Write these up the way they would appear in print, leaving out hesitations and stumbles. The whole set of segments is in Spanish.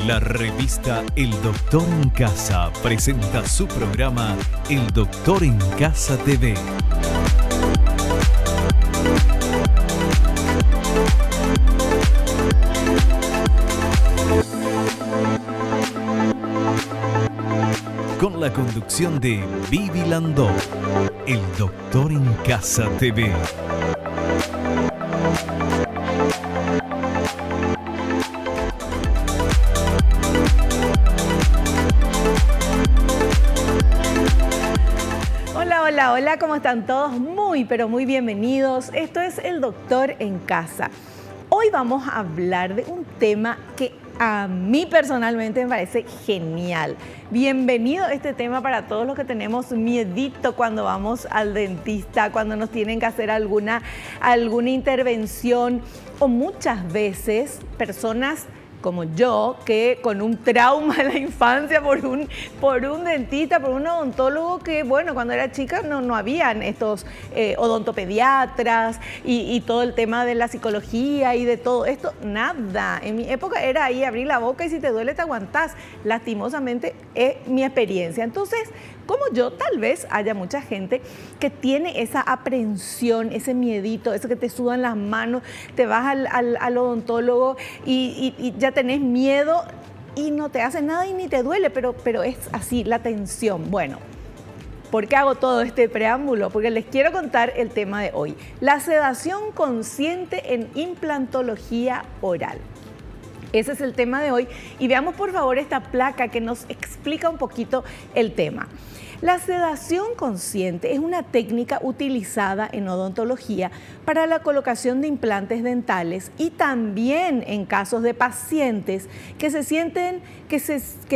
La revista El Doctor en Casa presenta su programa El Doctor en Casa TV. Con la conducción de Vivi Landó, El Doctor en Casa TV. Hola, ¿cómo están todos? Muy, pero muy bienvenidos. Esto es El Doctor en Casa. Hoy vamos a hablar de un tema que a mí personalmente me parece genial. Bienvenido a este tema para todos los que tenemos miedito cuando vamos al dentista, cuando nos tienen que hacer alguna intervención, o muchas veces personas como yo, que con un trauma en la infancia por un dentista, por un odontólogo, que bueno, cuando era chica no habían estos odontopediatras y todo el tema de la psicología y de todo esto, nada. En mi época era ahí abrir la boca y si te duele te aguantás. Lastimosamente es mi experiencia. Entonces, como yo, tal vez haya mucha gente que tiene esa aprensión, ese miedito, eso que te sudan las manos, te vas al odontólogo y ya tenés miedo y no te hace nada y ni te duele, pero es así, la tensión. Bueno, ¿por qué hago todo este preámbulo? Porque les quiero contar el tema de hoy, la sedación consciente en implantología oral. Ese es el tema de hoy y veamos por favor esta placa que nos explica un poquito el tema. La sedación consciente es una técnica utilizada en odontología para la colocación de implantes dentales y también en casos de pacientes que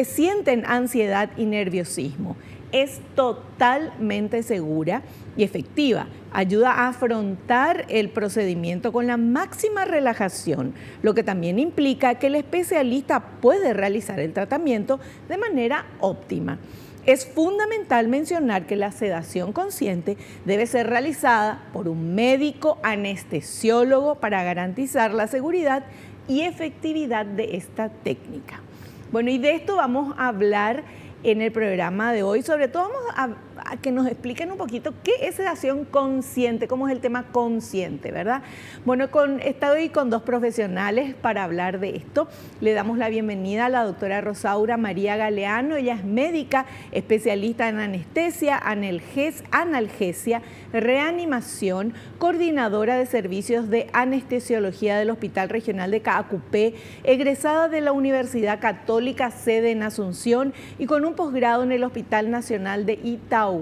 sienten ansiedad y nerviosismo. Es totalmente segura y efectiva. Ayuda a afrontar el procedimiento con la máxima relajación, lo que también implica que el especialista puede realizar el tratamiento de manera óptima. Es fundamental mencionar que la sedación consciente debe ser realizada por un médico anestesiólogo para garantizar la seguridad y efectividad de esta técnica. Bueno, y de esto vamos a hablar en el programa de hoy. Sobre todo vamos a que nos expliquen un poquito qué es sedación consciente, cómo es el tema consciente, ¿verdad? Bueno, estoy con dos profesionales para hablar de esto. Le damos la bienvenida a la doctora Rosaura María Galeano. Ella es médica, especialista en anestesia, analgesia, reanimación, coordinadora de servicios de anestesiología del Hospital Regional de Caacupé, egresada de la Universidad Católica, sede en Asunción, y con un posgrado en el Hospital Nacional de Itauguá.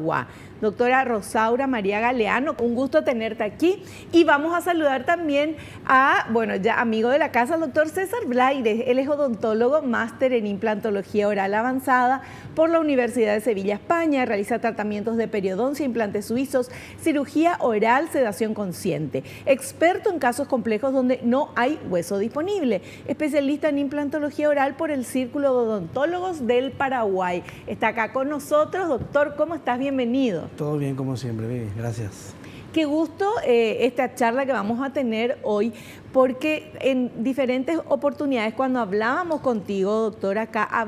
Doctora Rosaura María Galeano, un gusto tenerte aquí. Y vamos a saludar también a, bueno, ya amigo de la casa, el doctor César Blaires. Él es odontólogo, máster en implantología oral avanzada por la Universidad de Sevilla, España. Realiza tratamientos de periodoncia, implantes suizos, cirugía oral, sedación consciente. Experto en casos complejos donde no hay hueso disponible. Especialista en implantología oral por el Círculo de Odontólogos del Paraguay. Está acá con nosotros. Doctor, ¿cómo estás? Bienvenido. Todo bien como siempre, Vivi. Gracias. Qué gusto esta charla que vamos a tener hoy, porque en diferentes oportunidades cuando hablábamos contigo, doctor, acá,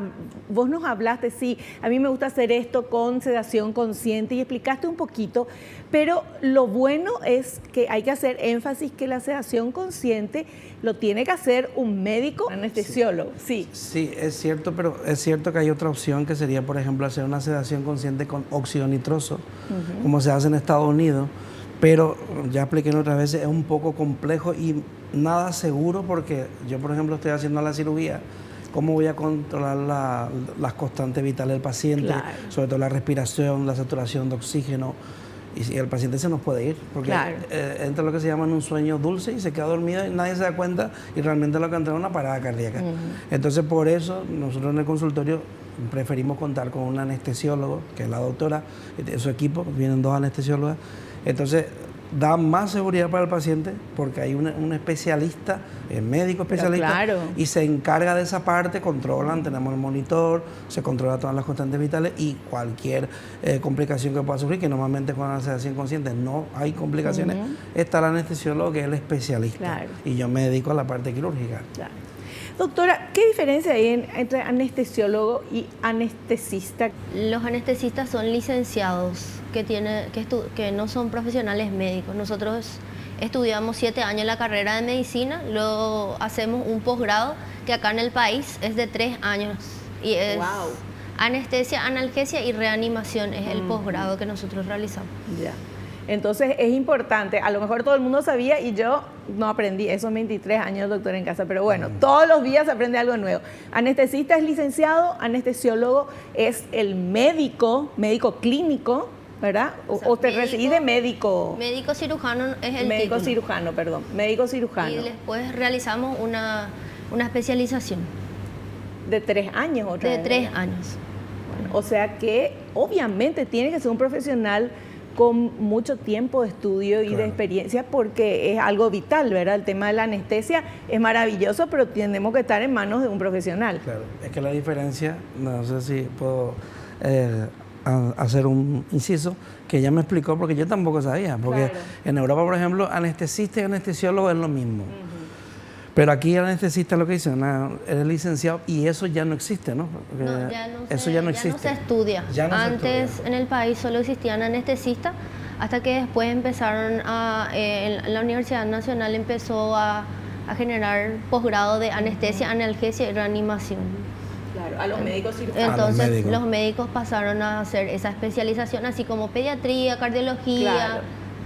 vos nos hablaste, sí, a mí me gusta hacer esto con sedación consciente y explicaste un poquito, pero lo bueno es que hay que hacer énfasis que la sedación consciente lo tiene que hacer un médico anestesiólogo. Sí. Sí, es cierto, pero es cierto que hay otra opción que sería, por ejemplo, hacer una sedación consciente con óxido nitroso, como se hace en Estados Unidos. Pero ya expliqué otra vez, es un poco complejo y nada seguro porque yo, por ejemplo, estoy haciendo la cirugía. ¿Cómo voy a controlar las constantes vitales del paciente? Claro. Sobre todo la respiración, la saturación de oxígeno. Y si el paciente se nos puede ir, porque claro, entra lo que se llama en un sueño dulce y se queda dormido y nadie se da cuenta y realmente lo que entra es una parada cardíaca. Entonces, por eso, nosotros en el consultorio preferimos contar con un anestesiólogo, que es la doctora, y su equipo, vienen dos anestesiólogas. Entonces, da más seguridad para el paciente porque hay un especialista, el médico especialista, claro, y se encarga de esa parte, controlan, tenemos el monitor, se controla todas las constantes vitales y cualquier complicación que pueda sufrir, que normalmente con la sedación consciente no hay complicaciones, está el anestesiólogo que es el especialista, claro, y yo me dedico a la parte quirúrgica. Claro. Doctora, ¿qué diferencia hay entre anestesiólogo y anestesista? Los anestesistas son licenciados que no son profesionales médicos. Nosotros estudiamos 7 años la carrera de medicina, luego hacemos un posgrado que acá en el país es de 3 años y es anestesia, analgesia y reanimación, es el posgrado que nosotros realizamos. Ya. Entonces es importante, a lo mejor todo el mundo sabía y yo no aprendí, esos 23 años doctor en casa, pero bueno, todos los días se aprende algo nuevo. Anestesista es licenciado, anestesiólogo es el médico clínico, ¿verdad? O te recibís de médico. Médico cirujano es el médico título. cirujano, perdón, médico cirujano. Y después realizamos una especialización. De 3 años otra De vez. 3 años. Bueno, o sea que obviamente tiene que ser un profesional con mucho tiempo de estudio y de experiencia porque es algo vital, ¿verdad? El tema de la anestesia es maravilloso, pero tenemos que estar en manos de un profesional. Claro, es que la diferencia, no sé si puedo hacer un inciso, que ella me explicó porque yo tampoco sabía, porque en Europa, por ejemplo, anestesista y anestesiólogo es lo mismo. Pero aquí el anestesista lo que dice, eres licenciado y eso ya no existe, ¿no? No, eso ya no existe. Ya no se estudia. Antes en el país solo existían anestesistas, hasta que después empezaron en la Universidad Nacional empezó a generar posgrado de anestesia, analgesia y reanimación. Claro, a los médicos cirujanos. Entonces los médicos pasaron a hacer esa especialización, así como pediatría, cardiología. Claro.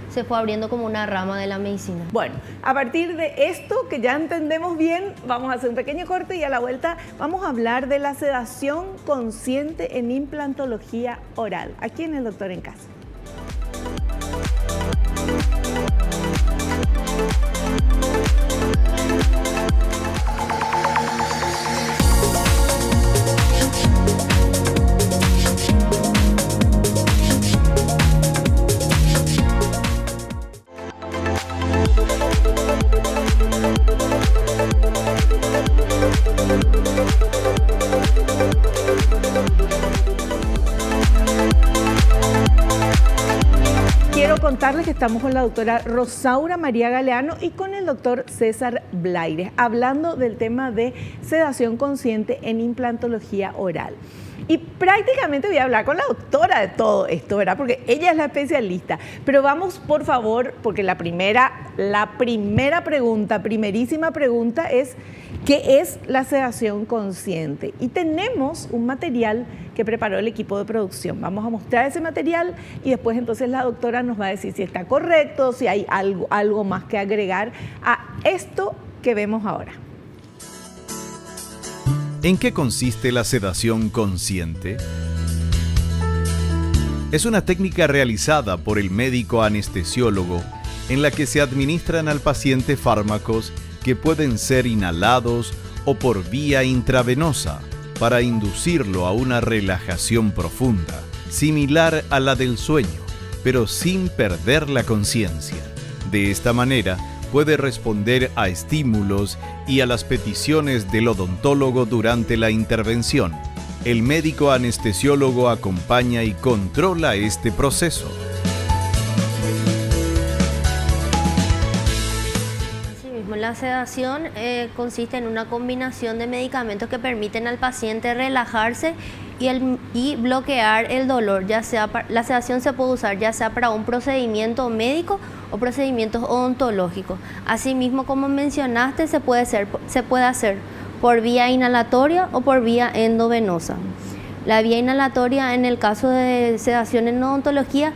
Se fue abriendo como una rama de la medicina. Bueno, a partir de esto que ya entendemos bien, vamos a hacer un pequeño corte y a la vuelta vamos a hablar de la sedación consciente en implantología oral, aquí en El Doctor en Casa. Quiero contarles que estamos con la doctora Rosaura María Galeano y con el doctor César Blaires, hablando del tema de sedación consciente en implantología oral. Y prácticamente voy a hablar con la doctora de todo esto, ¿verdad? Porque ella es la especialista. Pero vamos, por favor, porque la primerísima pregunta es, ¿qué es la sedación consciente? Y tenemos un material que preparó el equipo de producción. Vamos a mostrar ese material y después entonces la doctora nos va a decir si está correcto, si hay algo más que agregar a esto que vemos ahora. ¿En qué consiste la sedación consciente? Es una técnica realizada por el médico anestesiólogo en la que se administran al paciente fármacos que pueden ser inhalados o por vía intravenosa para inducirlo a una relajación profunda, similar a la del sueño, pero sin perder la conciencia. De esta manera, puede responder a estímulos y a las peticiones del odontólogo durante la intervención. El médico anestesiólogo acompaña y controla este proceso. Asimismo, la sedación consiste en una combinación de medicamentos que permiten al paciente relajarse y bloquear el dolor. La sedación se puede usar ya sea para un procedimiento médico o procedimientos odontológicos. Asimismo, como mencionaste, se puede hacer por vía inhalatoria o por vía endovenosa. La vía inhalatoria, en el caso de sedación en odontología,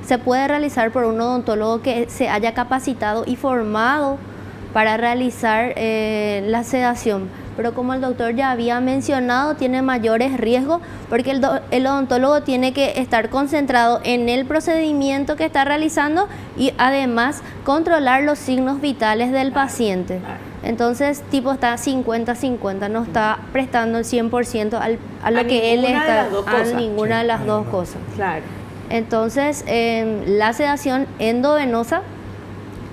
se puede realizar por un odontólogo que se haya capacitado y formado para realizar la sedación. Pero como el doctor ya había mencionado, tiene mayores riesgos porque el odontólogo tiene que estar concentrado en el procedimiento que está realizando y además controlar los signos vitales del paciente. Entonces, está 50-50, no está prestando el 100% a lo que él está, a ninguna de las dos cosas. Claro. Entonces, la sedación endovenosa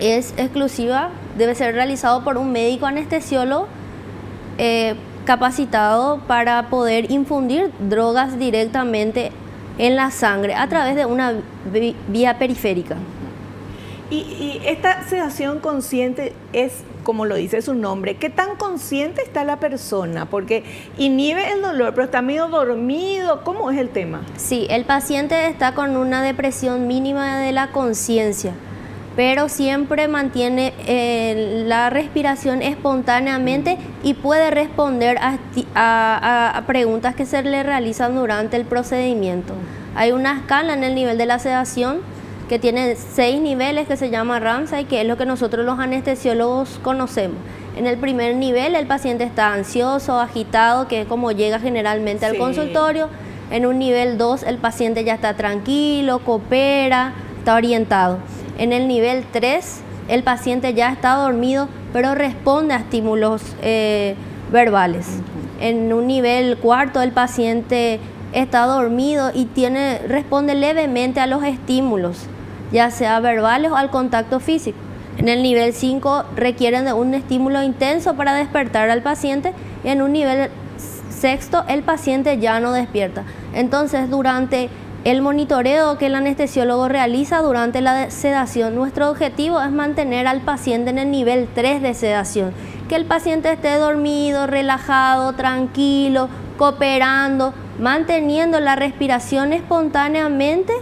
es exclusiva, debe ser realizado por un médico anestesiólogo capacitado para poder infundir drogas directamente en la sangre a través de una vía periférica. Y esta sedación consciente es, como lo dice su nombre, ¿qué tan consciente está la persona? Porque inhibe el dolor, pero está medio dormido. ¿Cómo es el tema? Sí, el paciente está con una depresión mínima de la conciencia, pero siempre mantiene la respiración espontáneamente y puede responder a preguntas que se le realizan durante el procedimiento. Hay una escala en el nivel de la sedación que tiene 6 niveles, que se llama Ramsay, que es lo que nosotros los anestesiólogos conocemos. En el primer nivel el paciente está ansioso, agitado, que es como llega generalmente al consultorio. En un nivel 2 el paciente ya está tranquilo, coopera, está orientado. En el nivel 3 el paciente ya está dormido, pero responde a estímulos verbales. En un nivel 4 el paciente está dormido y responde levemente a los estímulos, ya sea verbales o al contacto físico. En el nivel 5 requieren de un estímulo intenso para despertar al paciente, y en un nivel 6 el paciente ya no despierta. Entonces, durante el monitoreo que el anestesiólogo realiza durante la sedación, nuestro objetivo es mantener al paciente en el nivel 3 de sedación, que el paciente esté dormido, relajado, tranquilo, cooperando, manteniendo la respiración espontáneamente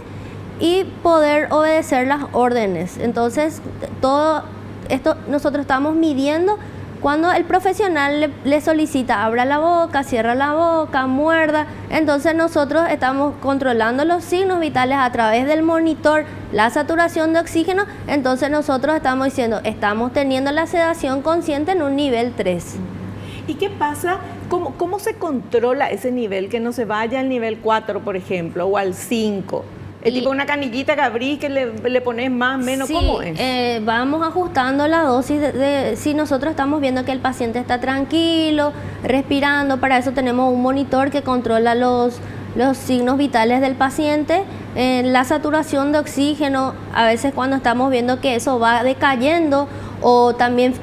y poder obedecer las órdenes. Entonces, todo esto nosotros estamos midiendo cuando el profesional le solicita abra la boca, cierra la boca, muerda. Entonces nosotros estamos controlando los signos vitales a través del monitor, la saturación de oxígeno. Entonces nosotros estamos diciendo, estamos teniendo la sedación consciente en un nivel 3. ¿Y qué pasa? ¿Cómo se controla ese nivel? Que no se vaya al nivel 4, por ejemplo, o al 5. ¿Es tipo una canillita que abrís, que le pones más, menos? Sí, ¿cómo es? Vamos ajustando la dosis si nosotros estamos viendo que el paciente está tranquilo, respirando. Para eso tenemos un monitor que controla los signos vitales del paciente, la saturación de oxígeno. A veces cuando estamos viendo que eso va decayendo, o también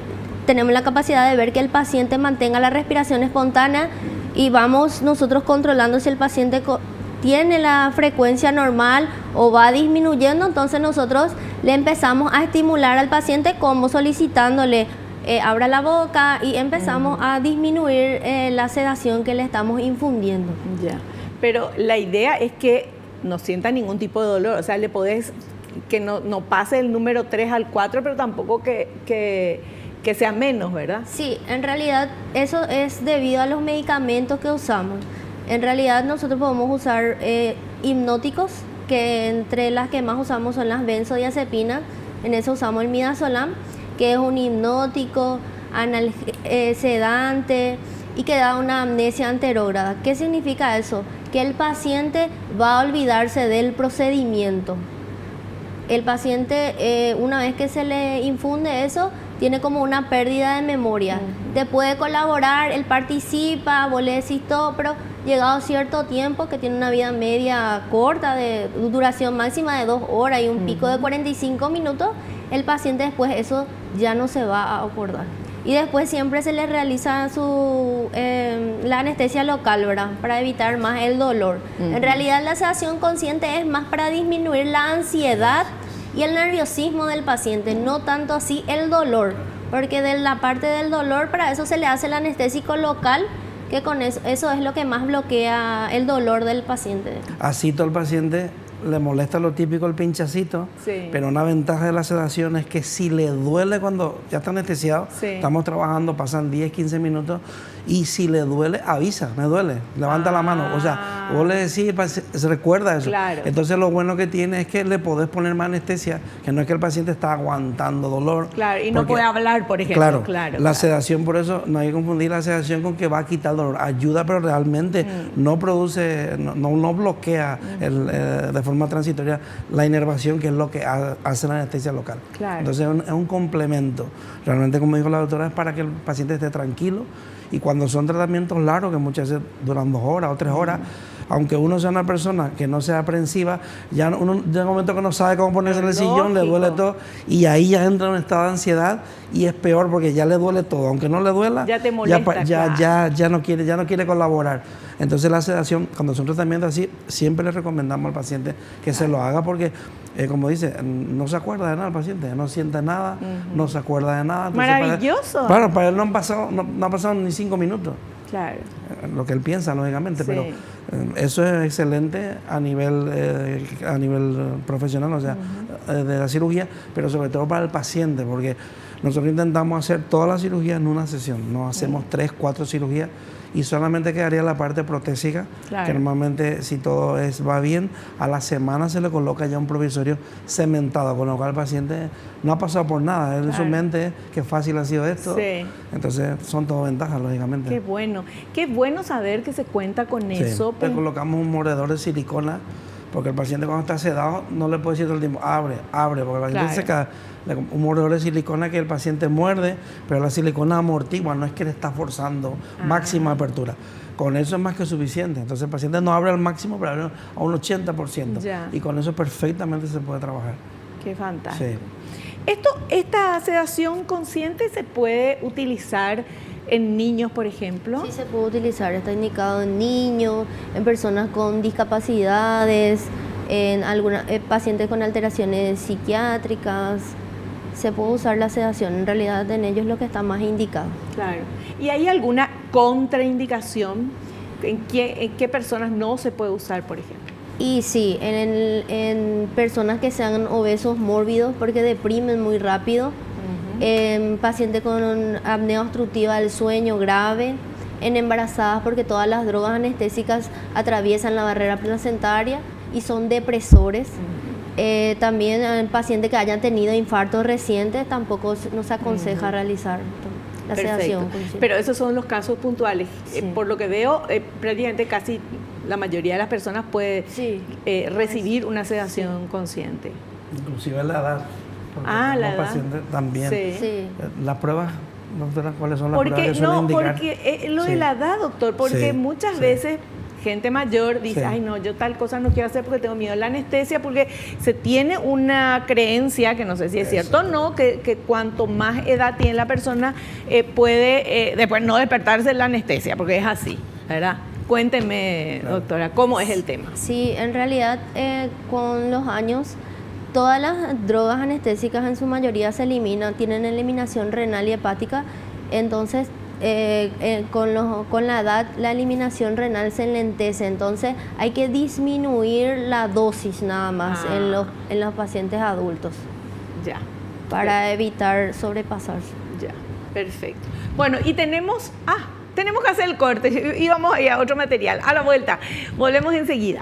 tenemos la capacidad de ver que el paciente mantenga la respiración espontánea, y vamos nosotros controlando si el paciente tiene la frecuencia normal o va disminuyendo. Entonces nosotros le empezamos a estimular al paciente, como solicitándole abra la boca, y empezamos a disminuir la sedación que le estamos infundiendo. Ya, pero la idea es que no sienta ningún tipo de dolor. O sea, le podés que no pase el número 3 al 4, pero tampoco que sea menos, ¿verdad? Sí, en realidad eso es debido a los medicamentos que usamos. En realidad nosotros podemos usar hipnóticos, que entre las que más usamos son las benzodiazepinas. En eso usamos el midazolam, que es un hipnótico, sedante, y que da una amnesia anterógrada. ¿Qué significa eso? Que el paciente va a olvidarse del procedimiento. El paciente, una vez que se le infunde eso, tiene como una pérdida de memoria. Te puede colaborar, él participa, vos le decís todo, pero llegado cierto tiempo, que tiene una vida media corta, de duración máxima de 2 horas y un pico de 45 minutos, el paciente después eso ya no se va a acordar. Y después siempre se le realiza la anestesia local, ¿verdad? Para evitar más el dolor. En realidad la sedación consciente es más para disminuir la ansiedad y el nerviosismo del paciente, no tanto así el dolor, porque de la parte del dolor, para eso se le hace el anestésico local, que con eso es lo que más bloquea el dolor del paciente. Así todo el paciente le molesta lo típico, el pinchacito, sí. Pero una ventaja de la sedación es que si le duele cuando ya está anestesiado, sí. Estamos trabajando, pasan 10, 15 minutos, y si le duele, avisa, me duele, levanta la mano. O sea, vos le decís, se recuerda eso. Claro. Entonces lo bueno que tiene es que le podés poner más anestesia, que no es que el paciente está aguantando dolor. Claro, y no puede hablar, por ejemplo. Claro, la sedación, por eso no hay que confundir la sedación con que va a quitar el dolor. Ayuda, pero realmente no produce, no bloquea de forma transitoria la inervación, que es lo que hace la anestesia local. Claro. Entonces es un complemento. Realmente, como dijo la doctora, es para que el paciente esté tranquilo. Y cuando son tratamientos largos, que muchas veces duran 2 horas o 3 horas, aunque uno sea una persona que no sea aprensiva, ya uno llega un momento que no sabe cómo ponerse en el sillón, le duele todo, y ahí ya entra en un estado de ansiedad y es peor porque ya le duele todo, aunque no le duela, ya te molesta, ya no quiere colaborar. Entonces la sedación, cuando es un tratamiento así, siempre le recomendamos al paciente que se lo haga porque, como dice, no se acuerda de nada el paciente, no siente nada, no se acuerda de nada. Entonces, maravilloso. Para él no han pasado ni 5 minutos. Claro. Lo que él piensa, lógicamente, sí. pero eso es excelente a nivel profesional, o sea, de la cirugía, pero sobre todo para el paciente, porque nosotros intentamos hacer toda la cirugía en una sesión, no hacemos 3, 4 cirugías y solamente quedaría la parte protésica, que normalmente si todo va bien, a la semana se le coloca ya un provisorio cementado, con lo cual el paciente no ha pasado por nada, en su mente qué fácil ha sido esto, entonces son todo ventajas, lógicamente. Qué bueno saber que se cuenta con eso. Le colocamos un mordedor de silicona, porque el paciente cuando está sedado no le puede decir todo el tiempo, abre, porque el paciente se cae. Un mordedor de silicona que el paciente muerde, pero la silicona amortigua, no es que le está forzando máxima apertura. Con eso es más que suficiente. Entonces el paciente no abre al máximo, pero abre a un 80%. Y con eso perfectamente se puede trabajar. Qué fantástico. Sí. ¿Esta sedación consciente se puede utilizar en niños, por ejemplo? Sí, se puede utilizar. Está indicado en niños, en personas con discapacidades, en algunos pacientes con alteraciones psiquiátricas. Se puede usar la sedación, en realidad en ellos es lo que está más indicado. Claro. ¿Y hay alguna contraindicación? ¿En qué personas no se puede usar, por ejemplo? Y sí, en personas que sean obesos mórbidos, porque deprimen muy rápido, en pacientes con apnea obstructiva del sueño grave, en embarazadas, porque todas las drogas anestésicas atraviesan la barrera placentaria y son depresores. También en pacientes que hayan tenido infartos recientes tampoco no se aconseja realizar la sedación. Pero esos son los casos puntuales. Sí. Por lo que veo, prácticamente casi la mayoría de las personas puede recibir una sedación consciente. Inclusive la edad. La edad. Pacientes también. Sí. Las pruebas, doctora, ¿cuáles son las pruebas que suelen indicar? Porque lo de la edad, doctor, porque muchas veces gente mayor dice, ay no, yo tal cosa no quiero hacer porque tengo miedo a la anestesia, porque se tiene una creencia, que no sé si es cierto o no, que cuanto más edad tiene la persona, puede después no despertarse en la anestesia, porque es así, ¿verdad? Cuénteme, doctora, ¿cómo es el tema? Sí, en realidad con los años todas las drogas anestésicas en su mayoría se eliminan, tienen eliminación renal y hepática, entonces con la edad la eliminación renal se enlentece, entonces hay que disminuir la dosis nada más en los pacientes adultos. Ya. Para evitar sobrepasarse. Ya, perfecto. Bueno, y tenemos que hacer el corte y vamos a otro material. A la vuelta, volvemos enseguida.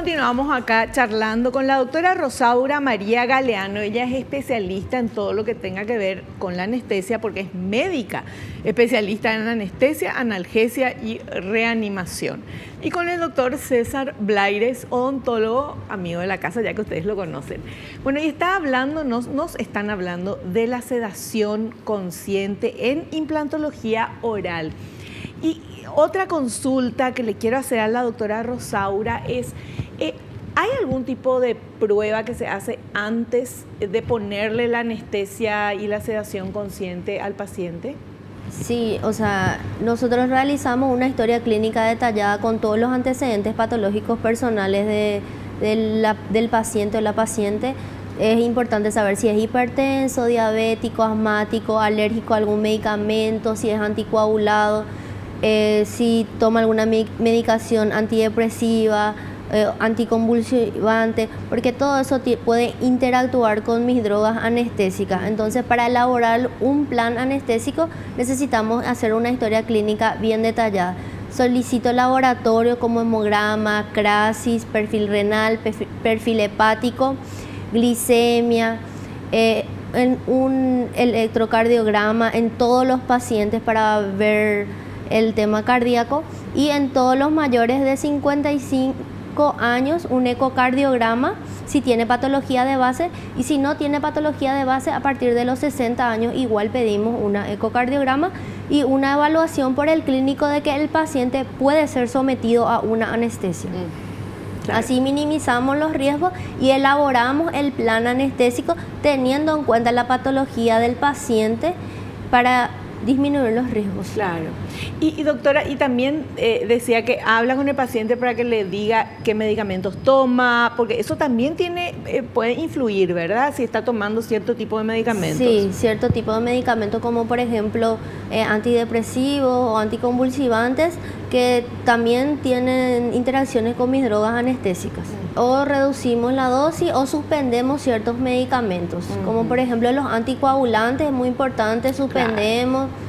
Continuamos acá charlando con la doctora Rosaura María Galeano. Ella es especialista en todo lo que tenga que ver con la anestesia porque es médica, especialista en anestesia, analgesia y reanimación. Y con el doctor César Blaires, odontólogo, amigo de la casa, ya que ustedes lo conocen. Bueno, y nos están hablando de la sedación consciente en implantología oral. Y otra consulta que le quiero hacer a la doctora Rosaura es, ¿hay algún tipo de prueba que se hace antes de ponerle la anestesia y la sedación consciente al paciente? Sí, o sea, nosotros realizamos una historia clínica detallada con todos los antecedentes patológicos personales del paciente o la paciente. Es importante saber si es hipertenso, diabético, asmático, alérgico a algún medicamento, si es anticoagulado, si toma alguna medicación antidepresiva anticonvulsivante, porque todo eso puede interactuar con mis drogas anestésicas. Entonces, para elaborar un plan anestésico necesitamos hacer una historia clínica bien detallada. Solicito laboratorio como hemograma, crasis, perfil renal, perfil hepático, glicemia, en un electrocardiograma en todos los pacientes para ver el tema cardíaco, y en todos los mayores de 55 años un ecocardiograma si tiene patología de base, y si no tiene patología de base a partir de los 60 años igual pedimos una ecocardiograma y una evaluación por el clínico de que el paciente puede ser sometido a una anestesia. Claro. Así minimizamos los riesgos y elaboramos el plan anestésico teniendo en cuenta la patología del paciente para disminuir los riesgos. Claro. Y doctora, y también decía que habla con el paciente para que le diga qué medicamentos toma, porque eso también puede influir, ¿verdad? Si está tomando cierto tipo de medicamentos. Sí, cierto tipo de medicamentos como por ejemplo antidepresivos o anticonvulsivantes que también tienen interacciones con mis drogas anestésicas. O reducimos la dosis o suspendemos ciertos medicamentos, como por ejemplo los anticoagulantes, es muy importante, suspendemos. Claro.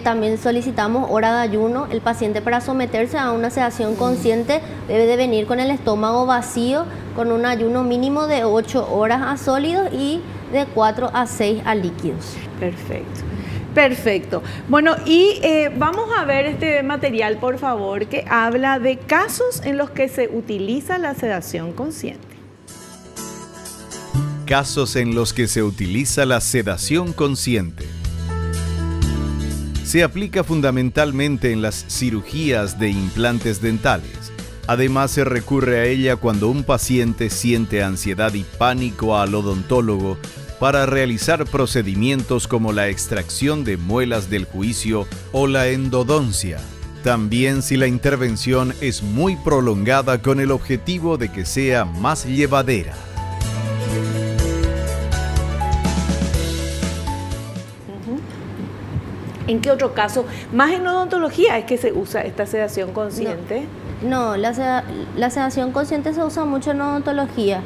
También solicitamos hora de ayuno. El paciente para someterse a una sedación consciente debe de venir con el estómago vacío, con un ayuno mínimo de 8 horas a sólidos y de 4 a 6 a líquidos. Perfecto. Perfecto. Bueno, y vamos a ver este material, por favor, que habla de casos en los que se utiliza la sedación consciente. Casos en los que se utiliza la sedación consciente. Se aplica fundamentalmente en las cirugías de implantes dentales. Además, se recurre a ella cuando un paciente siente ansiedad y pánico al odontólogo para realizar procedimientos como la extracción de muelas del juicio o la endodoncia. También si la intervención es muy prolongada con el objetivo de que sea más llevadera. ¿En qué otro caso? Más en odontología es que se usa esta sedación consciente. No, la sedación consciente se usa mucho en odontología.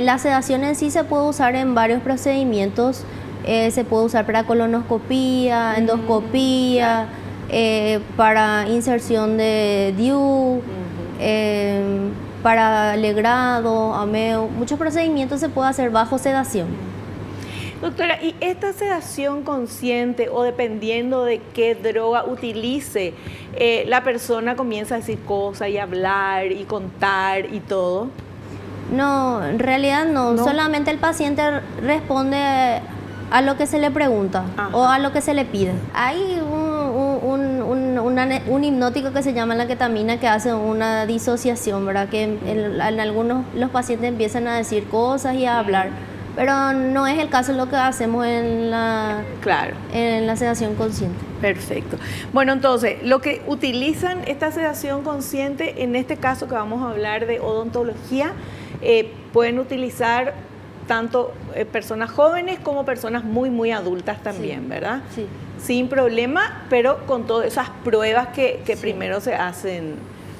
La sedación en sí se puede usar en varios procedimientos. Se puede usar para colonoscopía, endoscopía, para inserción de DIU, para legrado, ameo. Muchos procedimientos se puede hacer bajo sedación. Doctora, ¿y esta sedación consciente o dependiendo de qué droga utilice, la persona comienza a decir cosas y hablar y contar y todo? No, en realidad no. Solamente el paciente responde a lo que se le pregunta. Ajá. O a lo que se le pide. Hay un hipnótico que se llama la ketamina que hace una disociación, ¿verdad? Que en algunos los pacientes empiezan a decir cosas y a hablar. Pero no es el caso lo que hacemos en la sedación consciente. Perfecto. Bueno, entonces, lo que utilizan esta sedación consciente, en este caso que vamos a hablar de odontología, pueden utilizar tanto personas jóvenes como personas muy, muy adultas también, sí. ¿Verdad? Sí. Sin problema, pero con todas esas pruebas que sí. Primero se hacen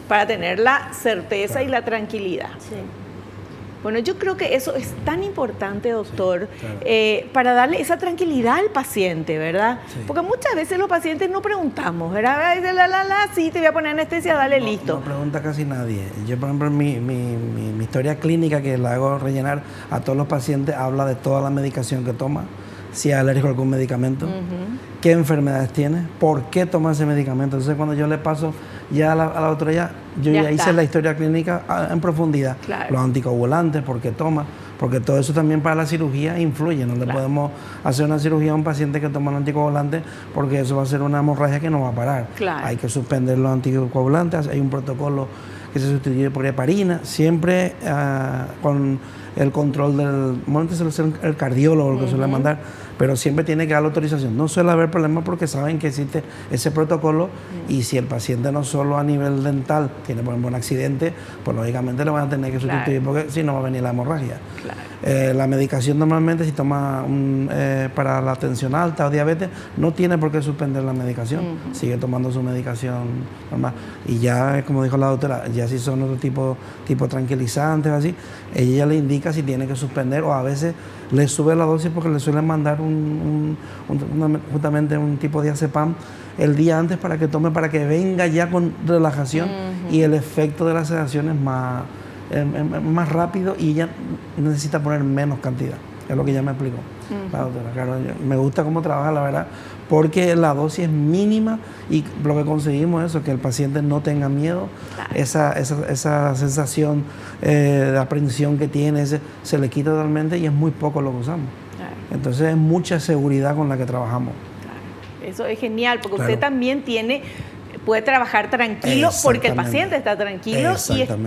para tener la certeza claro. Y la tranquilidad. Sí. Bueno, yo creo que eso es tan importante, doctor, sí, claro. Para darle esa tranquilidad al paciente, ¿verdad? Sí. Porque muchas veces los pacientes no preguntamos, ¿verdad? Dice, sí, te voy a poner anestesia, dale, listo. No pregunta casi nadie. Yo, por ejemplo, mi historia clínica que la hago rellenar a todos los pacientes, habla de toda la medicación que toma, si es alérgico a algún medicamento, qué enfermedades tiene, por qué toma ese medicamento. Entonces, cuando yo le paso ya a la doctora, yo ya hice la historia clínica en profundidad. Claro. Los anticoagulantes, por qué toma, porque todo eso también para la cirugía influye. No le podemos hacer una cirugía a un paciente que toma un anticoagulante porque eso va a ser una hemorragia que no va a parar. Claro. Hay que suspender los anticoagulantes, hay un protocolo que se sustituye por heparina, siempre con el control del... Bueno, es el cardiólogo el que suele mandar, pero siempre tiene que dar la autorización. No suele haber problema porque saben que existe ese protocolo y si el paciente no solo a nivel dental tiene, por ejemplo, un accidente, pues lógicamente le van a tener que sustituir porque si no va a venir la hemorragia. Claro. La medicación normalmente, si toma para la tensión alta o diabetes, no tiene por qué suspender la medicación. Sigue tomando su medicación normal. Y ya, como dijo la doctora, ya si son otro tipo tranquilizantes, así, ella ya le indica si tiene que suspender, o a veces le sube la dosis porque le suelen mandar justamente un tipo de diazepam el día antes para que tome, para que venga ya con relajación y el efecto de la sedación es más rápido y ella necesita poner menos cantidad. Es lo que ella me explicó, la doctora. Claro, me gusta cómo trabaja, la verdad, porque la dosis es mínima y lo que conseguimos es eso, que el paciente no tenga miedo, claro. esa sensación de aprensión que tiene, se le quita totalmente y es muy poco lo que usamos. Claro. Entonces es mucha seguridad con la que trabajamos. Claro. Eso es genial, porque usted también puede trabajar tranquilo porque el paciente está tranquilo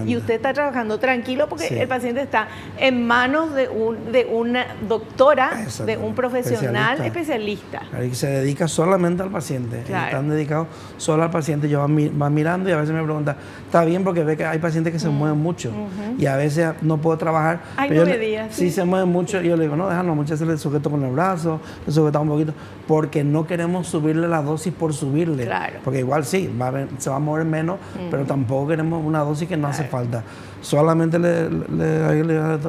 y usted está trabajando tranquilo porque el paciente está en manos de una doctora, de un profesional especialista. Y se dedica solamente al paciente. Claro. Están dedicados solo al paciente. Yo va mirando y a veces me pregunta, está bien, porque ve que hay pacientes que se mueven mucho y a veces no puedo trabajar. Si se mueven mucho, yo le digo, no, déjalo, muchas veces le sujeto con el brazo, le sujetamos un poquito, porque no queremos subirle la dosis por subirle. Claro. Porque igual se va a mover menos, pero tampoco queremos una dosis que no hace falta. Solamente le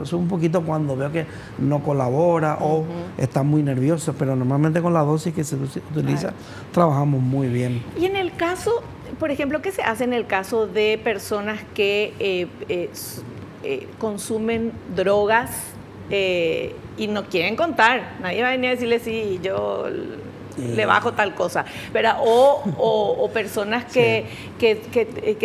subo un poquito cuando veo que no colabora o está muy nervioso, pero normalmente con la dosis que se utiliza trabajamos muy bien. Y en el caso, por ejemplo, ¿qué se hace en el caso de personas que consumen drogas y no quieren contar? Nadie va a venir a decirle, sí, yo le bajo tal cosa, pero o personas que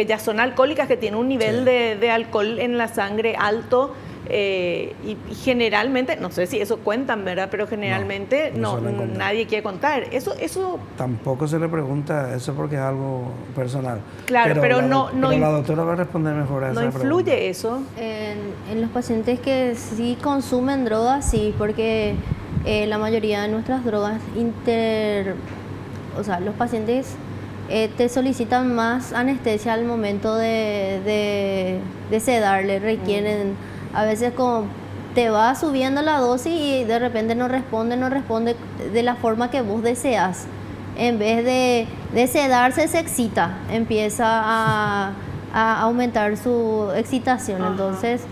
ya son alcohólicas, que tienen un nivel de alcohol en la sangre alto, y generalmente, no sé si eso cuentan, ¿verdad? Pero generalmente no nadie quiere contar. Eso tampoco se le pregunta, eso porque es algo personal. Claro, pero la doctora va a responder mejor a esa pregunta. ¿No influye eso? En los pacientes que sí consumen drogas, sí, porque la mayoría de nuestras drogas los pacientes te solicitan más anestesia al momento de sedarle, requieren, a veces como te va subiendo la dosis y de repente no responde de la forma que vos deseas. En vez de sedarse, se excita, empieza a aumentar su excitación. Entonces,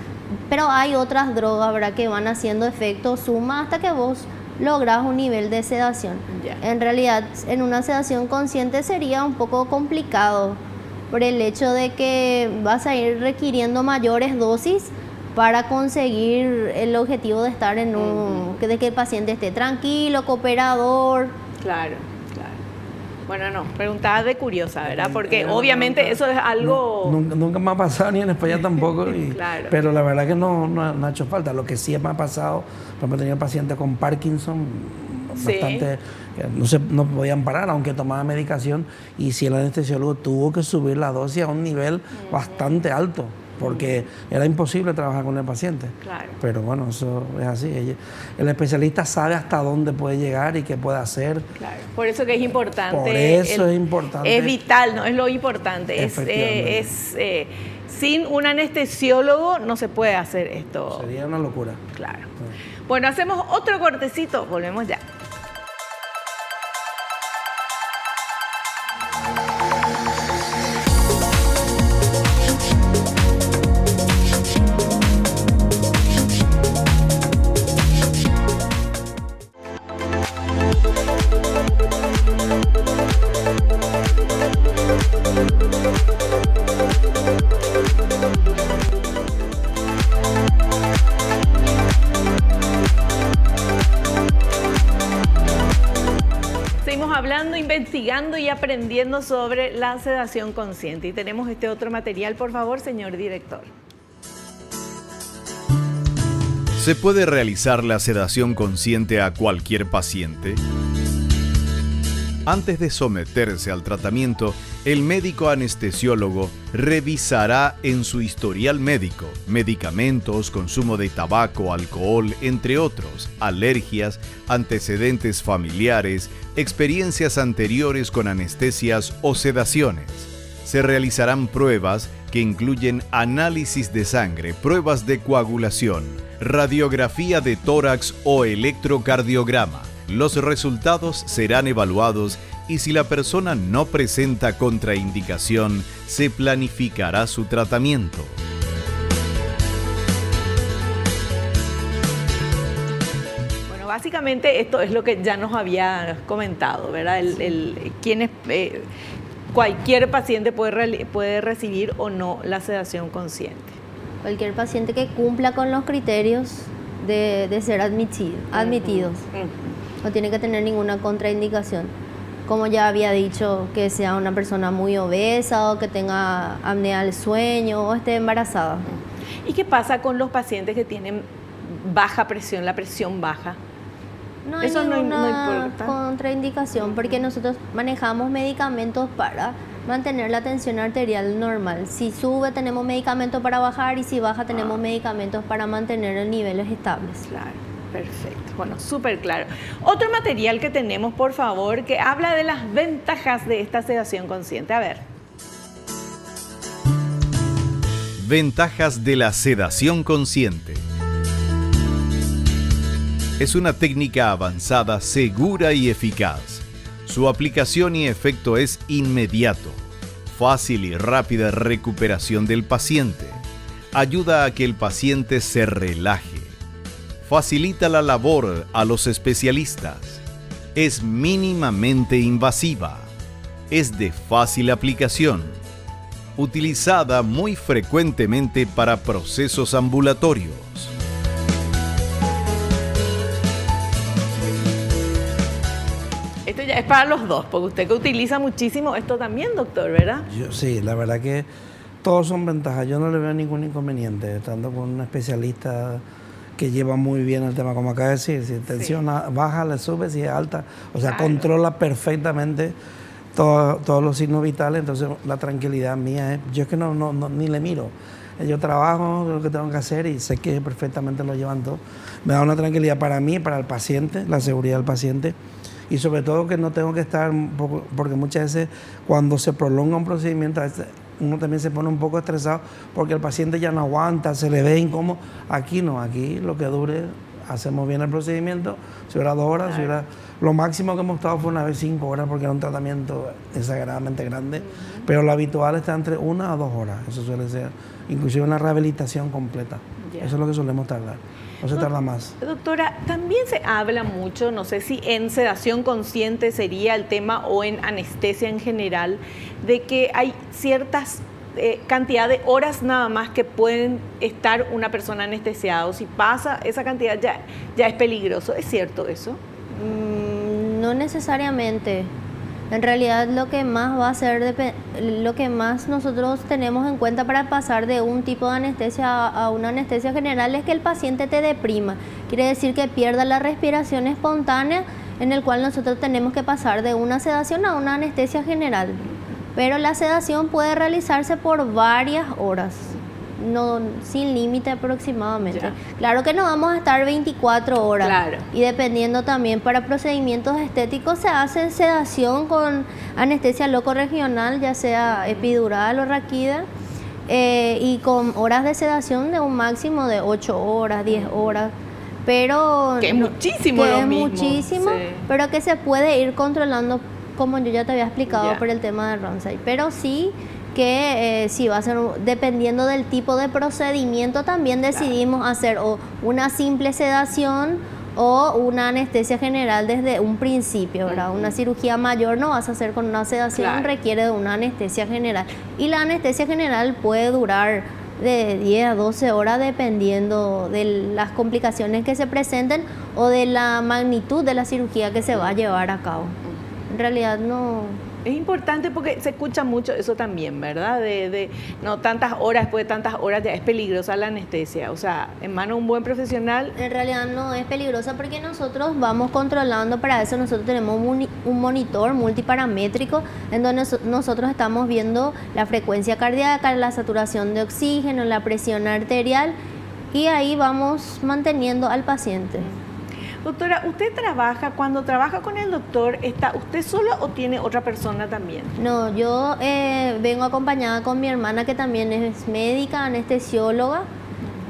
pero hay otras drogas, ¿verdad?, que van haciendo efecto suma hasta que vos lográs un nivel de sedación. En realidad, en una sedación consciente sería un poco complicado por el hecho de que vas a ir requiriendo mayores dosis para conseguir el objetivo de estar de que el paciente esté tranquilo, cooperador. Claro. Bueno, no, preguntaba de curiosa, ¿verdad? Porque obviamente eso es algo... Nunca me ha pasado, ni en España tampoco, Claro. Pero la verdad que no ha hecho falta. Lo que sí me ha pasado, por ejemplo, tenía pacientes con Parkinson, bastante, no podían parar, aunque tomaban medicación, y si el anestesiólogo tuvo que subir la dosis a un nivel bastante alto, porque era imposible trabajar con el paciente. Claro. Pero bueno, eso es así. El especialista sabe hasta dónde puede llegar y qué puede hacer. Claro. Por eso que es importante. Por eso es importante. Es vital, ¿no? Es lo importante. Sin un anestesiólogo no se puede hacer esto. Sería una locura. Claro. Bueno, hacemos otro cortecito. Volvemos ya. Investigando y aprendiendo sobre la sedación consciente. Y tenemos este otro material, por favor, señor director. ¿Se puede realizar la sedación consciente a cualquier paciente? Antes de someterse al tratamiento, el médico anestesiólogo revisará en su historial médico medicamentos, consumo de tabaco, alcohol, entre otros, alergias, antecedentes familiares, experiencias anteriores con anestesias o sedaciones. Se realizarán pruebas que incluyen análisis de sangre, pruebas de coagulación, radiografía de tórax o electrocardiograma. Los resultados serán evaluados y si la persona no presenta contraindicación, se planificará su tratamiento. Bueno, básicamente esto es lo que ya nos había comentado, ¿verdad? Cualquier paciente puede recibir o no la sedación consciente. Cualquier paciente que cumpla con los criterios de ser admitidos. No tiene que tener ninguna contraindicación. Como ya había dicho, que sea una persona muy obesa o que tenga apnea del sueño o esté embarazada. ¿Y qué pasa con los pacientes que tienen baja presión, la presión baja? No hay ninguna contraindicación porque nosotros manejamos medicamentos para mantener la tensión arterial normal. Si sube tenemos medicamentos para bajar y si baja tenemos medicamentos para mantener en niveles estables. Claro, perfecto. Bueno, súper claro. Otro material que tenemos, por favor, que habla de las ventajas de esta sedación consciente. A ver. Ventajas de la sedación consciente. Es una técnica avanzada, segura y eficaz. Su aplicación y efecto es inmediato. Fácil y rápida recuperación del paciente. Ayuda a que el paciente se relaje. Facilita la labor a los especialistas. Es mínimamente invasiva. Es de fácil aplicación. Utilizada muy frecuentemente para procesos ambulatorios. Esto ya es para los dos, porque usted que utiliza muchísimo esto también, doctor, ¿verdad? Sí, la verdad que todos son ventajas. Yo no le veo ningún inconveniente estando con un especialista que lleva muy bien el tema, como acaba de decir. Si tensión baja, le sube, si es alta. O sea, controla perfectamente todos los signos vitales. Entonces, la tranquilidad mía es... Yo es que ni le miro. Yo trabajo lo que tengo que hacer y sé que perfectamente lo llevan todo. Me da una tranquilidad para mí, para el paciente, la seguridad del paciente. Y sobre todo que no tengo que estar, porque muchas veces cuando se prolonga un procedimiento, a veces uno también se pone un poco estresado porque el paciente ya no aguanta, se le ve incómodo. Aquí no, aquí lo que dure, hacemos bien el procedimiento, si hubiera 2 horas, lo máximo que hemos estado fue una vez 5 horas porque era un tratamiento exageradamente grande, pero lo habitual está entre 1 a 2 horas, eso suele ser, inclusive una rehabilitación completa, eso es lo que solemos tardar. No se tarda más. Doctora, también se habla mucho, no sé si en sedación consciente sería el tema o en anestesia en general, de que hay ciertas cantidad de horas nada más que pueden estar una persona anestesiada, o si pasa esa cantidad ya es peligroso. ¿Es cierto eso? No necesariamente. En realidad lo que más va a ser, lo que más nosotros tenemos en cuenta para pasar de un tipo de anestesia a una anestesia general es que el paciente te deprima. Quiere decir que pierda la respiración espontánea, en el cual nosotros tenemos que pasar de una sedación a una anestesia general. Pero la sedación puede realizarse por varias horas, no sin límite aproximadamente. Ya. Claro que no vamos a estar 24 horas. Claro. Y dependiendo también para procedimientos estéticos se hace sedación con anestesia locorregional, ya sea epidural o raquida, y con horas de sedación de un máximo de 8 horas, 10 horas. Pero que es muchísimo, sí. Pero que se puede ir controlando, como yo ya te había explicado, por el tema de Ramsay. Pero sí que si va a ser, dependiendo del tipo de procedimiento, también decidimos hacer o una simple sedación o una anestesia general desde un principio, ¿verdad? Una cirugía mayor no vas a hacer con una sedación, requiere de una anestesia general. Y la anestesia general puede durar de 10 a 12 horas dependiendo de las complicaciones que se presenten o de la magnitud de la cirugía que se va a llevar a cabo. En realidad no... Es importante porque se escucha mucho eso también, ¿verdad? No tantas horas, después de tantas horas ya es peligrosa la anestesia. O sea, en manos de un buen profesional... En realidad no es peligrosa porque nosotros vamos controlando, para eso nosotros tenemos un monitor multiparamétrico en donde nosotros estamos viendo la frecuencia cardíaca, la saturación de oxígeno, la presión arterial y ahí vamos manteniendo al paciente. Doctora, cuando trabaja con el doctor, ¿está usted sola o tiene otra persona también? No, yo vengo acompañada con mi hermana que también es médica, anestesióloga,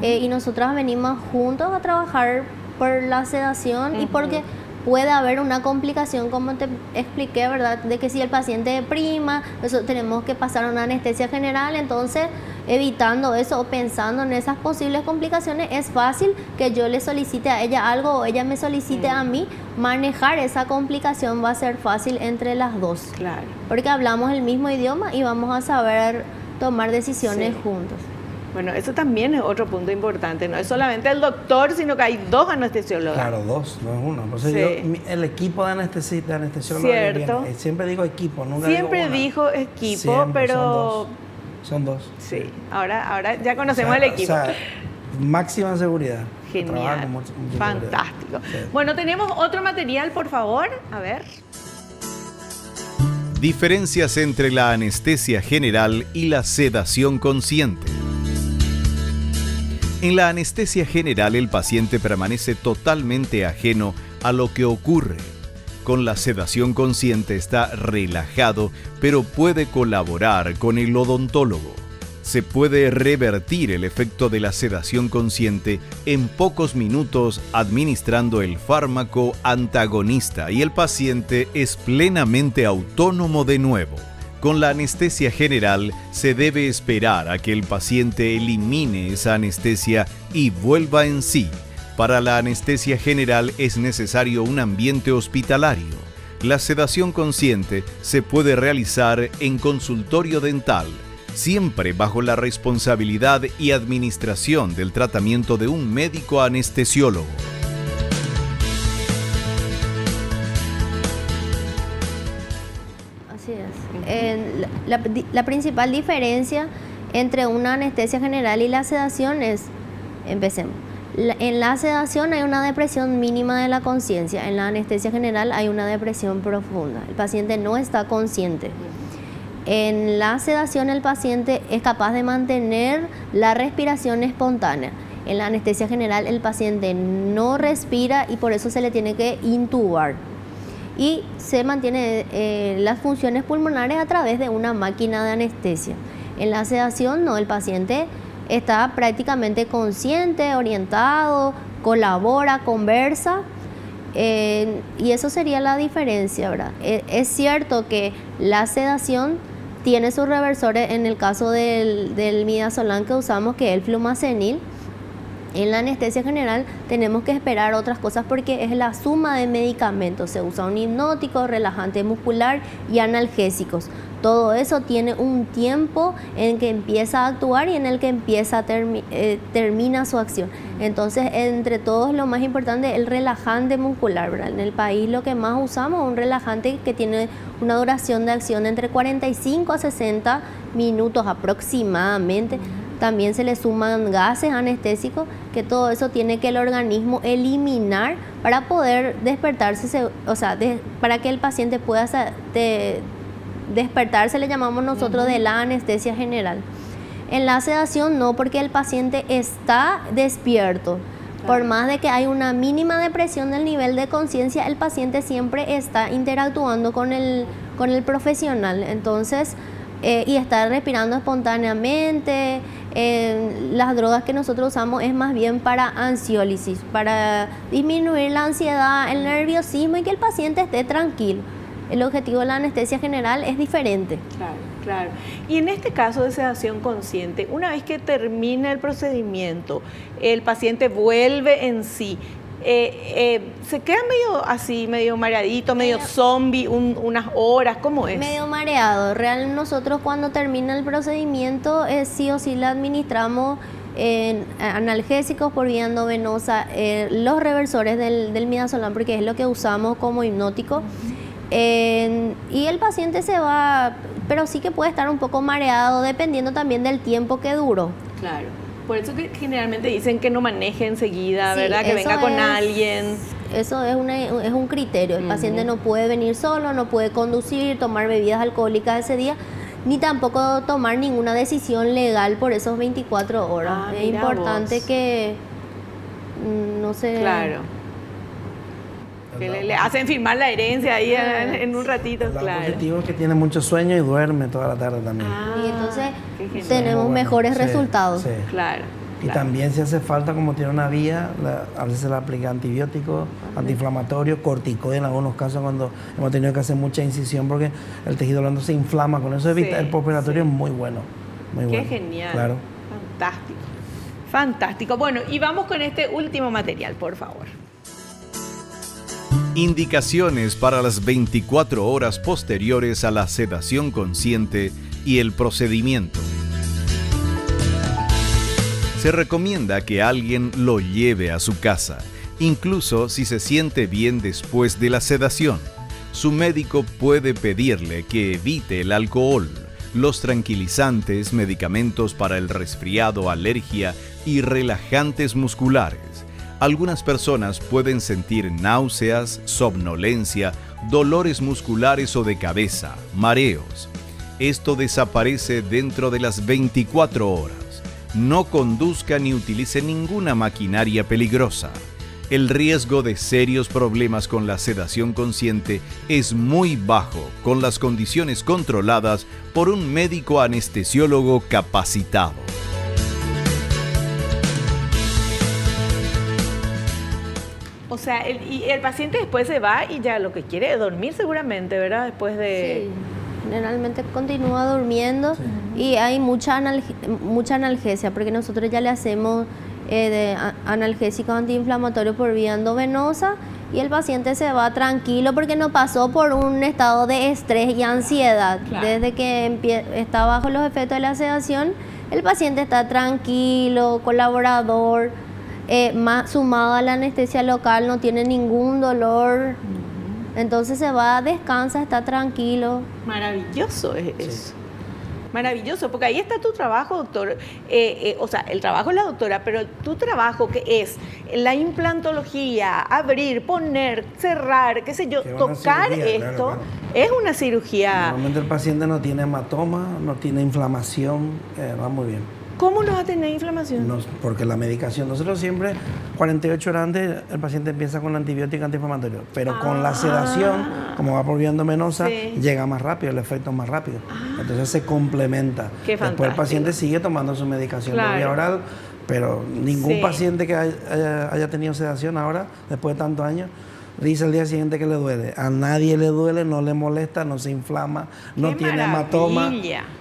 y nosotras venimos juntos a trabajar por la sedación y porque puede haber una complicación, como te expliqué, ¿verdad? De que si el paciente deprima, tenemos que pasar una anestesia general, entonces evitando eso o pensando en esas posibles complicaciones, es fácil que yo le solicite a ella algo o ella me solicite a mí. Manejar esa complicación va a ser fácil entre las dos. Claro. Porque hablamos el mismo idioma y vamos a saber tomar decisiones juntos. Bueno, eso también es otro punto importante, no es solamente el doctor, sino que hay dos anestesiólogos. Claro, dos, no es uno. Entonces el equipo de anestesiólogos, cierto. Siempre digo equipo, nunca siempre digo una. dijo equipo, Siempre, pero... Son dos. Sí, ahora ya conocemos el equipo. O sea, máxima seguridad. Genial, fantástico. Sí. Bueno, tenemos otro material, por favor, a ver. Diferencias entre la anestesia general y la sedación consciente. En la anestesia general el paciente permanece totalmente ajeno a lo que ocurre. Con la sedación consciente está relajado, pero puede colaborar con el odontólogo. Se puede revertir el efecto de la sedación consciente en pocos minutos administrando el fármaco antagonista y el paciente es plenamente autónomo de nuevo. Con la anestesia general se debe esperar a que el paciente elimine esa anestesia y vuelva en sí. Para la anestesia general es necesario un ambiente hospitalario. La sedación consciente se puede realizar en consultorio dental, siempre bajo la responsabilidad y administración del tratamiento de un médico anestesiólogo. Así es. La principal diferencia entre una anestesia general y la sedación es, empecemos, en la sedación hay una depresión mínima de la conciencia, en la anestesia general hay una depresión profunda, el paciente no está consciente. En la sedación el paciente es capaz de mantener la respiración espontánea. En la anestesia general el paciente no respira y por eso se le tiene que intubar. Y se mantiene las funciones pulmonares a través de una máquina de anestesia. En la sedación no, el paciente está prácticamente consciente, orientado, colabora, conversa. Y eso sería la diferencia, ¿verdad? Es cierto que la sedación tiene sus reversores en el caso del midazolam que usamos, que es el flumazenil. En la anestesia general tenemos que esperar otras cosas porque es la suma de medicamentos. Se usa un hipnótico, relajante muscular y analgésicos. Todo eso tiene un tiempo en que empieza a actuar y en el que termina su acción. Entonces, entre todos lo más importante es el relajante muscular, ¿verdad? En el país lo que más usamos es un relajante que tiene una duración de acción entre 45 a 60 minutos aproximadamente. También se le suman gases anestésicos, que todo eso tiene que el organismo eliminar para poder despertarse, o sea, para que el paciente pueda despertarse, le llamamos nosotros de la anestesia general. En la sedación no, porque el paciente está despierto. Por más de que hay una mínima depresión del nivel de conciencia, el paciente siempre está interactuando con el profesional. Entonces, y está respirando espontáneamente. Las drogas que nosotros usamos es más bien para ansiólisis, para disminuir la ansiedad, el nerviosismo y que el paciente esté tranquilo. El objetivo de la anestesia general es diferente. Claro, claro. Y en este caso de sedación consciente, una vez que termina el procedimiento, el paciente vuelve en sí. ¿Se queda medio así, medio mareadito, medio zombie, unas horas? ¿Cómo es? Medio mareado. Nosotros cuando termina el procedimiento, sí o sí le administramos analgésicos por vía endovenosa, los reversores del midazolam, porque es lo que usamos como hipnótico. Y el paciente se va, pero sí que puede estar un poco mareado, dependiendo también del tiempo que duró. Claro. Por eso que generalmente dicen que no maneje enseguida, Sí, ¿verdad? Que venga con alguien. Eso es un criterio. El paciente no puede venir solo, no puede conducir, tomar bebidas alcohólicas ese día, ni tampoco tomar ninguna decisión legal por esos 24 horas. Es importante que no se... Claro. Que le hacen firmar la herencia ahí en un ratito, claro. El positivo es que tiene mucho sueño y duerme toda la tarde también. Y entonces tenemos mejores resultados. Sí. Claro. Y también si hace falta, como tiene una vía, a veces se le aplica antibióticos, antiinflamatorios, corticoides en algunos casos cuando hemos tenido que hacer mucha incisión porque el tejido blando se inflama. Con eso evita el postoperatorio es muy bueno. Muy Qué bueno. genial. Claro. Fantástico. Fantástico. Bueno, y vamos con este último material, por favor. Indicaciones para las 24 horas posteriores a la sedación consciente y el procedimiento. Se recomienda que alguien lo lleve a su casa, incluso si se siente bien después de la sedación. Su médico puede pedirle que evite el alcohol, los tranquilizantes, medicamentos para el resfriado, alergia y relajantes musculares. Algunas personas pueden sentir náuseas, somnolencia, dolores musculares o de cabeza, mareos. Esto desaparece dentro de las 24 horas. No conduzca ni utilice ninguna maquinaria peligrosa. El riesgo de serios problemas con la sedación consciente es muy bajo con las condiciones controladas por un médico anestesiólogo capacitado. O sea, el paciente después se va y ya lo que quiere es dormir seguramente, ¿verdad? Después de... Sí, generalmente continúa durmiendo y hay mucha analgesia porque nosotros ya le hacemos analgésico antiinflamatorio por vía endovenosa y el paciente se va tranquilo porque no pasó por un estado de estrés y ansiedad. Claro. Desde que está bajo los efectos de la sedación, el paciente está tranquilo, colaborador, más sumado a la anestesia local, no tiene ningún dolor. Entonces se va, descansa, está tranquilo. Maravilloso es eso. Maravilloso, porque ahí está tu trabajo, doctor. O sea, el trabajo de la doctora, pero tu trabajo que es la implantología, abrir, poner, cerrar, qué sé yo, tocar cirugía, esto, claro. es una cirugía. Normalmente el paciente no tiene hematoma, no tiene inflamación, va muy bien. ¿Cómo no va a tener inflamación? No, porque la medicación, nosotros siempre, 48 horas antes, el paciente empieza con el antibiótico antiinflamatorio, pero con la sedación, como va por vía endovenosa, llega más rápido, el efecto es más rápido. Entonces se complementa. Qué Después fantástico. el paciente sigue tomando su medicación por vía oral, pero ningún paciente que haya tenido sedación ahora, después de tantos años, dice al día siguiente que le duele. A nadie le duele, no le molesta, no se inflama, no tiene hematoma.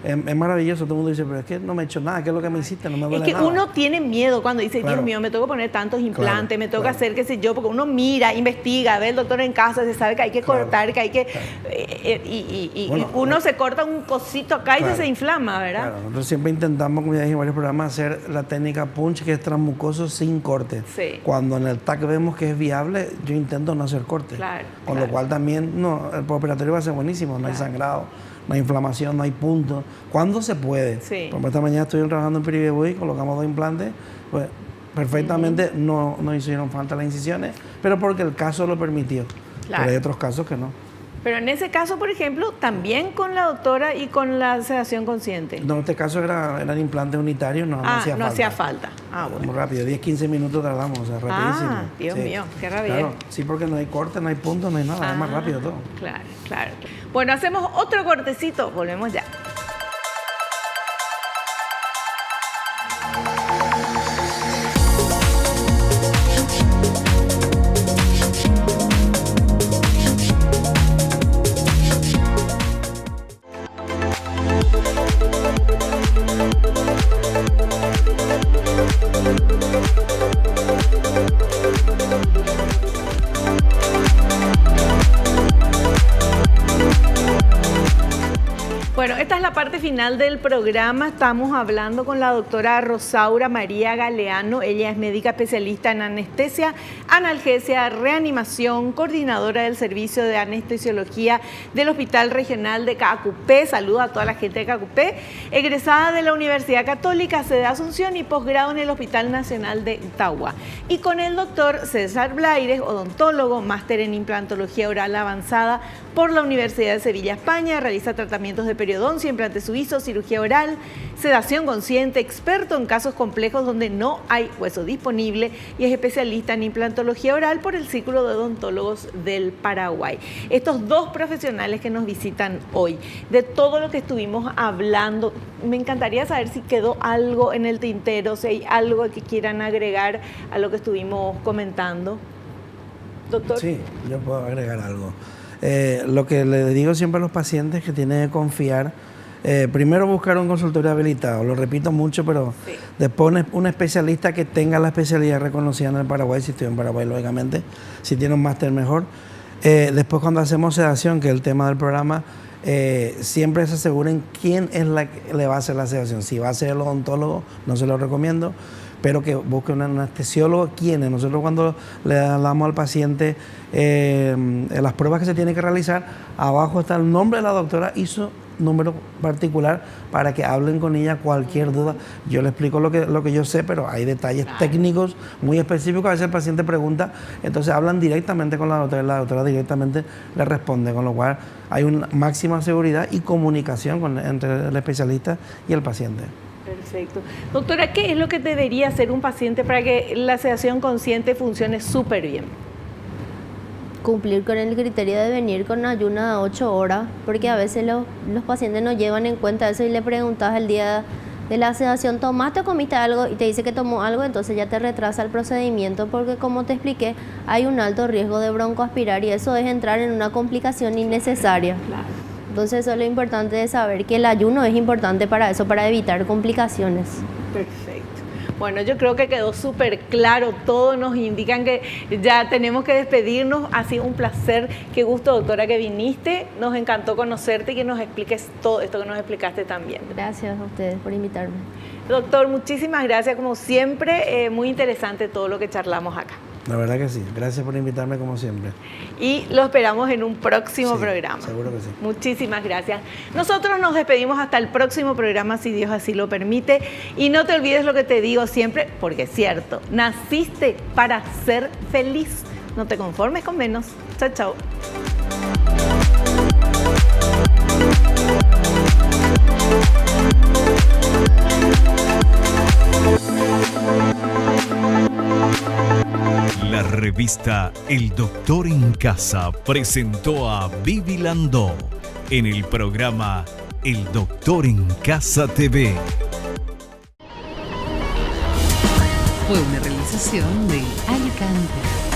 Es maravilloso. Todo el mundo dice, pero es que no me he hecho nada, ¿qué es lo que me hiciste? No me duele Es que nada. uno tiene miedo cuando dice, Claro. Dios mío, me tengo que poner tantos implantes, Claro, me tengo claro. que hacer qué sé yo, porque uno mira, investiga, ve al doctor en casa, se sabe que hay que Claro, cortar, que hay que... claro. Y Bueno, uno se corta un cosito acá y Claro. se inflama, ¿verdad? Claro, nosotros siempre intentamos, como ya dije en varios programas, hacer la técnica punch, que es transmucoso sin corte. Sí. Cuando en el TAC vemos que es viable, yo intento no hacer corte. Claro, Con claro. lo cual también el postoperatorio va a ser buenísimo, no hay sangrado, no hay inflamación, no hay punto. ¿Cuándo se puede? Sí. Por ejemplo, esta mañana estuvieron trabajando en Piribebuy, colocamos 2 implantes, pues perfectamente no hicieron falta las incisiones, pero porque el caso lo permitió. Claro. Pero hay otros casos que no. Pero en ese caso, por ejemplo, también con la doctora y con la sedación consciente. No, en este caso eran implantes unitarios, no hacía falta. no hacía falta. Ah, bueno. Muy rápido, 10-15 minutos tardamos, o sea, rapidísimo. Ah, Dios mío, qué rabia. Claro, sí, porque no hay corte, no hay punto, no hay nada, es más rápido todo. Claro, claro. Bueno, hacemos otro cortecito, volvemos ya. Bueno, esta es la parte final del programa. Estamos hablando con la doctora Rosaura María Galeano. Ella es médica especialista en anestesia, analgesia, reanimación, coordinadora del servicio de anestesiología del Hospital Regional de Caacupé. Saluda a toda la gente de Caacupé. Egresada de la Universidad Católica, sede de Asunción y posgrado en el Hospital Nacional de Tagua. Y con el doctor César Blaires, odontólogo, máster en implantología oral avanzada por la Universidad de Sevilla, España. Realiza tratamientos de periodoncia, ortodoncia, implante suizo, cirugía oral, sedación consciente, experto en casos complejos donde no hay hueso disponible y es especialista en implantología oral por el Círculo de Odontólogos del Paraguay. Estos dos profesionales que nos visitan hoy, de todo lo que estuvimos hablando, me encantaría saber si quedó algo en el tintero, si hay algo que quieran agregar a lo que estuvimos comentando. Doctor. Sí, yo puedo agregar algo. Lo que le digo siempre a los pacientes es que tienen que confiar, primero buscar un consultorio habilitado, lo repito mucho, pero sí. Después un especialista que tenga la especialidad reconocida en el Paraguay, si estoy en Paraguay lógicamente, si tiene un máster mejor. Después cuando hacemos sedación, que es el tema del programa, siempre se aseguren quién es la que le va a hacer la sedación. Si va a ser el odontólogo, no se lo recomiendo, pero que busque un anestesiólogo. ¿Quién es? Nosotros cuando le damos al paciente las pruebas que se tiene que realizar, abajo está el nombre de la doctora y su número particular para que hablen con ella cualquier duda. Yo le explico lo que yo sé, pero hay detalles técnicos muy específicos. A veces el paciente pregunta, entonces hablan directamente con la doctora y la doctora directamente le responde, con lo cual hay una máxima seguridad y comunicación entre el especialista y el paciente. Perfecto. Doctora, ¿qué es lo que debería hacer un paciente para que la sedación consciente funcione súper bien? Cumplir con el criterio de venir con ayuno a 8 horas, porque a veces los pacientes no llevan en cuenta eso y le preguntas el día de la sedación, ¿tomaste o comiste algo? Y te dice que tomó algo, entonces ya te retrasa el procedimiento, porque como te expliqué, hay un alto riesgo de broncoaspirar y eso es entrar en una complicación innecesaria. Claro. Entonces eso es lo importante de saber, que el ayuno es importante para eso, para evitar complicaciones. Perfecto. Bueno, yo creo que quedó súper claro, todos nos indican que ya tenemos que despedirnos. Ha sido un placer, qué gusto, doctora, que viniste. Nos encantó conocerte y que nos expliques todo esto que nos explicaste también. Gracias a ustedes por invitarme. Doctor, muchísimas gracias, como siempre, muy interesante todo lo que charlamos acá. La verdad que sí, gracias por invitarme como siempre. Y lo esperamos en un próximo programa. Seguro que sí. Muchísimas gracias. Nosotros nos despedimos hasta el próximo programa, si Dios así lo permite. Y no te olvides lo que te digo siempre, porque es cierto, naciste para ser feliz. No te conformes con menos. Chao, chao. La revista El Doctor en Casa presentó a Vivi Landó en el programa El Doctor en Casa TV. Fue una realización de Alicante.